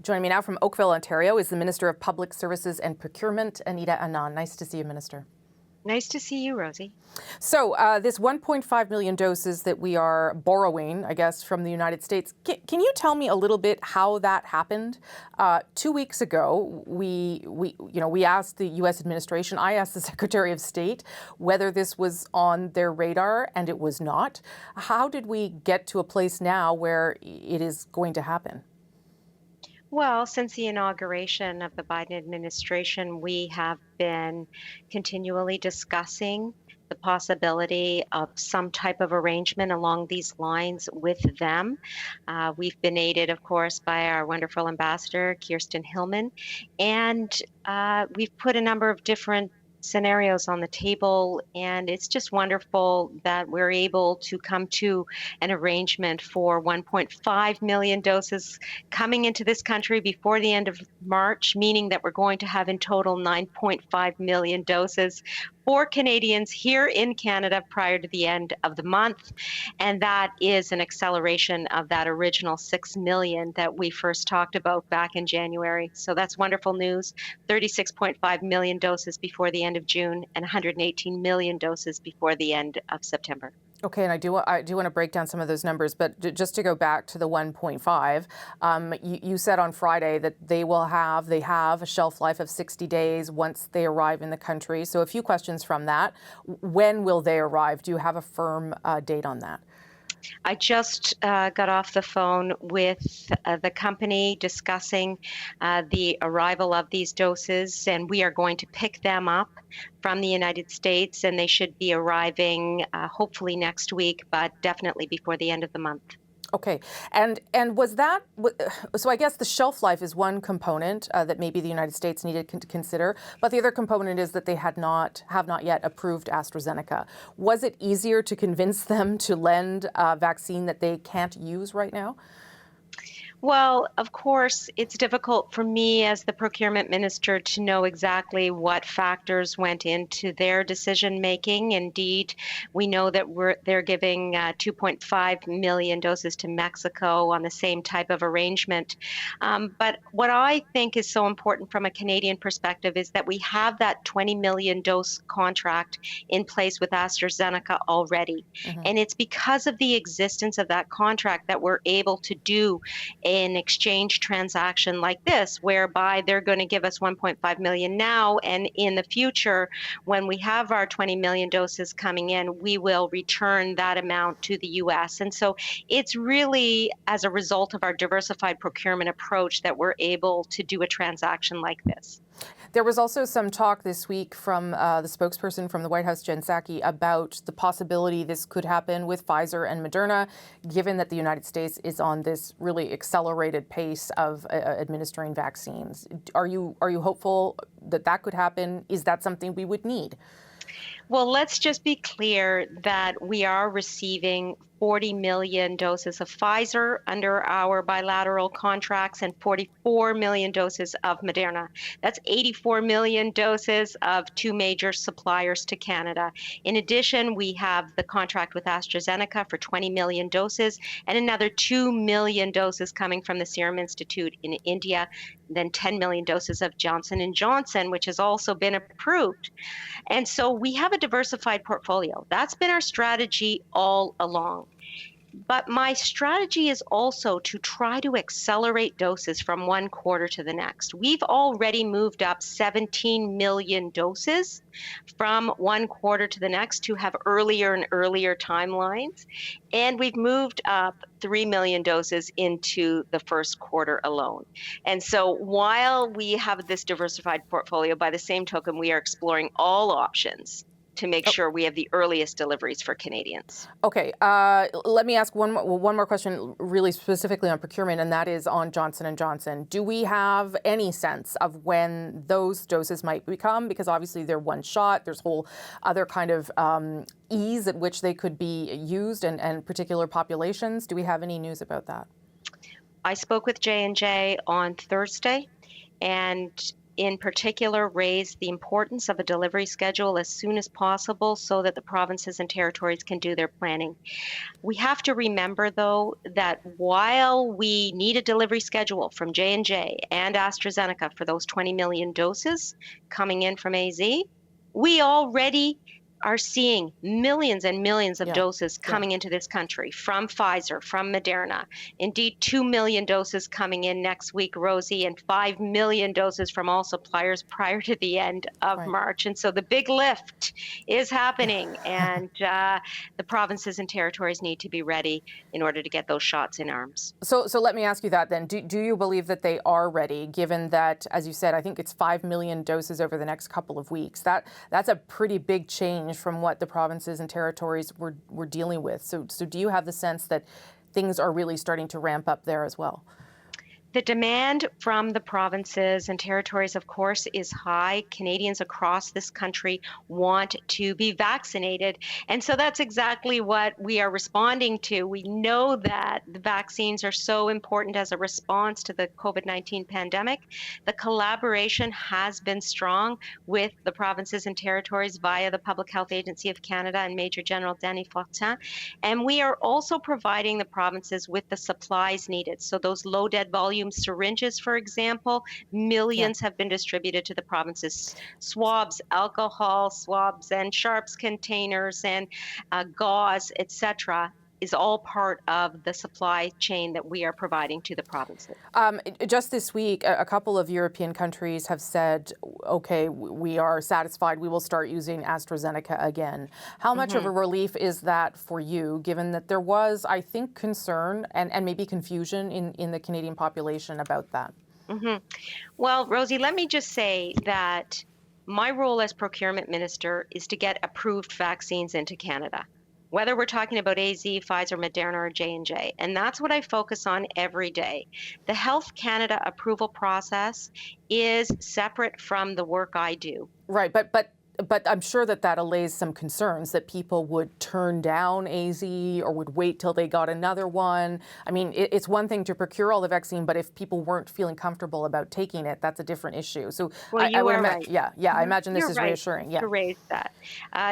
Joining me now from Oakville, Ontario, is the Minister of Public Services and Procurement, Anita Anand. Nice to see you, Minister. Nice to see you, Rosie. So this 1.5 million doses that we are borrowing, I guess, from the United States, can you tell me a little bit how that happened? 2 weeks ago, we asked the U.S. administration, I asked the Secretary of State whether this was on their radar, and it was not. How did we get to a place now where it is going to happen? Well, since the inauguration of the Biden administration, we have been continually discussing the possibility of some type of arrangement along these lines with them. We've been aided, of course, by our wonderful ambassador, Kirsten Hillman, and we've put a number of different scenarios on the table, and it's just wonderful that we're able to come to an arrangement for 1.5 million doses coming into this country before the end of March, meaning that we're going to have in total 9.5 million doses for Canadians here in Canada prior to the end of the month. And that is an acceleration of that original 6 million that we first talked about back in January. So that's wonderful news. 36.5 million doses before the end of June and 118 million doses before the end of September. Okay, and I do want to break down some of those numbers, but just to go back to the 1.5, you said on Friday that they have a shelf life of 60 days once they arrive in the country. So a few questions from that. When will they arrive? Do you have a firm date on that? I just got off the phone with the company discussing the arrival of these doses, and we are going to pick them up from the United States, and they should be arriving hopefully next week, but definitely before the end of the month. Okay, and was that, so I guess the shelf life is one component that maybe the United States needed to consider, but the other component is that they have not yet approved AstraZeneca. Was it easier to convince them to lend a vaccine that they can't use right now? Well, of course, it's difficult for me as the procurement minister to know exactly what factors went into their decision making. Indeed, we know that they're giving 2.5 million doses to Mexico on the same type of arrangement. But what I think is so important from a Canadian perspective is that we have that 20 million dose contract in place with AstraZeneca already. Mm-hmm. And it's because of the existence of that contract that we're able to do an exchange transaction like this, whereby they're going to give us 1.5 million now, and in the future, when we have our 20 million doses coming in, we will return that amount to the U.S. And so it's really as a result of our diversified procurement approach that we're able to do a transaction like this. There was also some talk this week from the spokesperson from the White House, Jen Psaki, about the possibility this could happen with Pfizer and Moderna, given that the United States is on this really accelerated pace of administering vaccines. Are you hopeful that that could happen? Is that something we would need? Well, let's just be clear that we are receiving 40 million doses of Pfizer under our bilateral contracts and 44 million doses of Moderna. That's 84 million doses of two major suppliers to Canada. In addition, we have the contract with AstraZeneca for 20 million doses and another 2 million doses coming from the Serum Institute in India, then 10 million doses of Johnson & Johnson, which has also been approved. And so we have a diversified portfolio. That's been our strategy all along. But my strategy is also to try to accelerate doses from one quarter to the next. We've already moved up 17 million doses from one quarter to the next to have earlier and earlier timelines. And we've moved up 3 million doses into the first quarter alone. And so while we have this diversified portfolio, by the same token, we are exploring all options to make sure we have the earliest deliveries for Canadians. Okay, let me ask one more question really specifically on procurement, and that is on Johnson & Johnson. Do we have any sense of when those doses might become? Because obviously they're one shot, there's whole other kind of ease at which they could be used and particular populations. Do we have any news about that? I spoke with J&J on Thursday, and in particular raised the importance of a delivery schedule as soon as possible so that the provinces and territories can do their planning. We have to remember, though, that while we need a delivery schedule from J&J and AstraZeneca for those 20 million doses coming in from AZ, we already are seeing millions and millions of doses coming into this country from Pfizer, from Moderna. Indeed, 2 million doses coming in next week, Rosie, and 5 million doses from all suppliers prior to the end of March. And so the big lift is happening, and the provinces and territories need to be ready in order to get those shots in arms. So let me ask you that then. Do you believe that they are ready, given that, as you said, I think it's 5 million doses over the next couple of weeks? That's a pretty big change from what the provinces and territories were dealing with. So do you have the sense that things are really starting to ramp up there as well? The demand from the provinces and territories, of course, is high. Canadians across this country want to be vaccinated. And so that's exactly what we are responding to. We know that the vaccines are so important as a response to the COVID-19 pandemic. The collaboration has been strong with the provinces and territories via the Public Health Agency of Canada and Major General Danny Fortin. And we are also providing the provinces with the supplies needed. So those low dead volume syringes, for example, millions have been distributed to the provinces. Swabs, alcohol swabs, and sharps containers, and gauze, etc., is all part of the supply chain that we are providing to the provinces. Just this week, a couple of European countries have said, okay, we are satisfied, we will start using AstraZeneca again. How much of a relief is that for you, given that there was, I think, concern and maybe confusion in the Canadian population about that? Well, Rosie, let me just say that my role as Procurement Minister is to get approved vaccines into Canada, whether we're talking about AZ, Pfizer, Moderna, or J&J. And that's what I focus on every day. The Health Canada approval process is separate from the work I do. Right, but I'm sure that allays some concerns that people would turn down AZ or would wait till they got another one. I mean, it's one thing to procure all the vaccine, but if people weren't feeling comfortable about taking it, that's a different issue. So well, I would right. I imagine this is right reassuring. To raise that.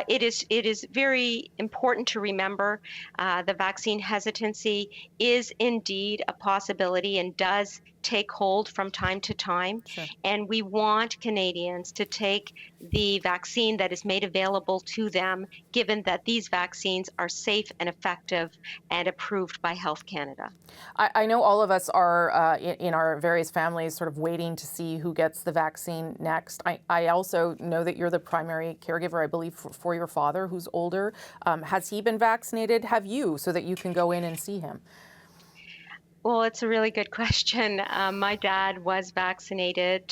It is very important to remember the vaccine hesitancy is indeed a possibility and does take hold from time to time. Sure. And we want Canadians to take the vaccine that is made available to them, given that these vaccines are safe and effective and approved by Health Canada. I know all of us are in our various families sort of waiting to see who gets the vaccine next. I also know that you're the primary caregiver, I believe, for your father, who's older. Has he been vaccinated? Have you, so that you can go in and see him? Well, it's a really good question. My dad was vaccinated,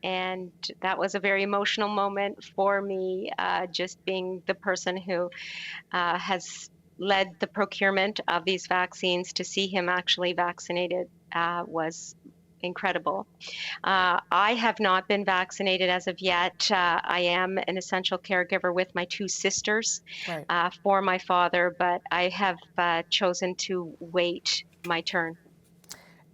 and that was a very emotional moment for me, just being the person who has led the procurement of these vaccines. To see him actually vaccinated was incredible. I have not been vaccinated as of yet. I am an essential caregiver with my two sisters for my father, but I have chosen to wait my turn.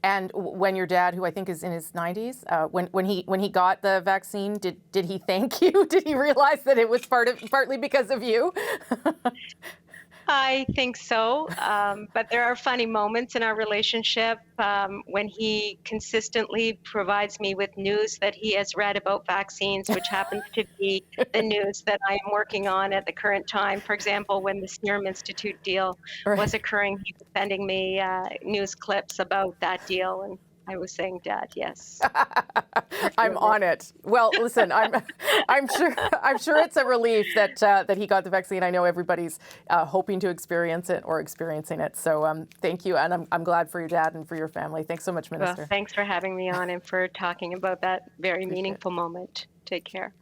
And when your dad, who I think is in his 90s, when he got the vaccine, did he thank you? Did he realize that it was partly because of you? I think so, but there are funny moments in our relationship when he consistently provides me with news that he has read about vaccines, which happens to be the news that I am working on at the current time. For example, when the Serum Institute deal was occurring, he was sending me news clips about that deal, and I was saying, Dad, yes. I'm on it. Well, listen, I'm sure it's a relief that he got the vaccine. I know everybody's hoping to experience it or experiencing it. So thank you, and I'm glad for your dad and for your family. Thanks so much, Minister. Well, thanks for having me on and for talking about that very meaningful moment. Take care.